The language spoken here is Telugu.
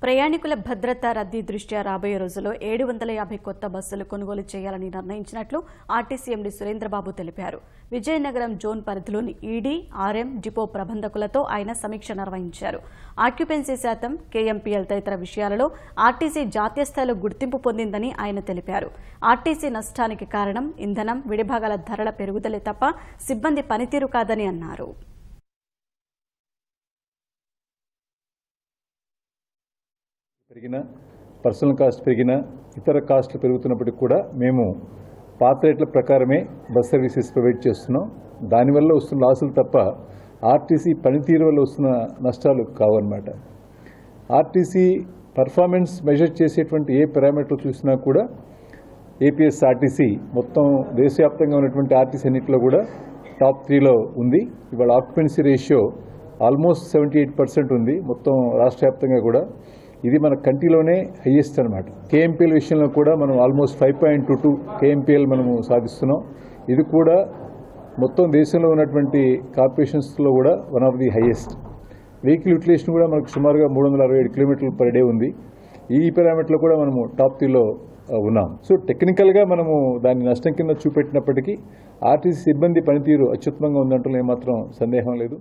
ప్రయాణికుల భద్రత రద్దీ దృష్ట్యా రాబోయే రోజుల్లో 750 కొత్త బస్సులు కొనుగోలు చేయాలని నిర్ణయించినట్లు ఆర్టీసీ ఎండీ సురేంద్రబాబు తెలిపారు. విజయనగరం జోన్ పరిధిలోని ఈడీ, ఆర్ఎం, డిపో ప్రబంధకులతో ఆయన సమీక్ష నిర్వహించారు. ఆక్యుపెన్సీ శాతం, కేఎంపీఎల్ తదితర విషయాలలో ఆర్టీసీ జాతీయ స్థాయిలో గుర్తింపు పొందిందని ఆయన తెలిపారు. ఆర్టీసీ నష్టానికి కారణం ఇంధనం, విడిభాగాల ధరల పెరుగుదలే తప్ప సిబ్బంది పనితీరు కాదని అన్నారు. పెరిగిన పర్సనల్ కాస్ట్ పెరిగిన ఇతర కాస్టులు పెరుగుతున్నప్పటికీ కూడా మేము పాత రేట్ల ప్రకారమే బస్ సర్వీసెస్ ప్రొవైడ్ చేస్తున్నాం. దానివల్ల వస్తున్న లాసులు తప్ప ఆర్టీసీ పనితీరు వల్ల వస్తున్న నష్టాలు కావన్నమాట. ఆర్టీసీ పర్ఫార్మెన్స్ మెజర్ చేసేటువంటి ఏ పారామీటర్ చూసినా కూడా ఏపీఎస్ఆర్టీసీ మొత్తం దేశవ్యాప్తంగా ఉన్నటువంటి ఆర్టీసీ అన్నింటిలో కూడా టాప్ 3లో ఉంది. ఇవాళ ఆక్యుపెన్సీ రేషియో ఆల్మోస్ట్ 78% ఉంది మొత్తం రాష్ట్ర వ్యాప్తంగా కూడా. ఇది మన కంట్రీలోనే హైయెస్ట్ అనమాట. కేఎంపీఎల్ విషయంలో కూడా మనం ఆల్మోస్ట్ 5.22 కేఎంపీఎల్ మనము సాధిస్తున్నాం. ఇది కూడా మొత్తం దేశంలో ఉన్నటువంటి కార్పొరేషన్స్లో కూడా one of the highest. Vehicle utilization కూడా మనకు సుమారుగా 367 కిలోమీటర్లు పర్ డే ఉంది. ఈ పారామీటర్లో కూడా మనము టాప్ 3లో ఉన్నాం. సో టెక్నికల్గా మనము దాన్ని నష్టం కింద చూపెట్టినప్పటికీ ఆర్టీసీ సిబ్బంది పనితీరు అత్యుత్తమంగా ఉందంటూ ఏమాత్రం సందేహం లేదు.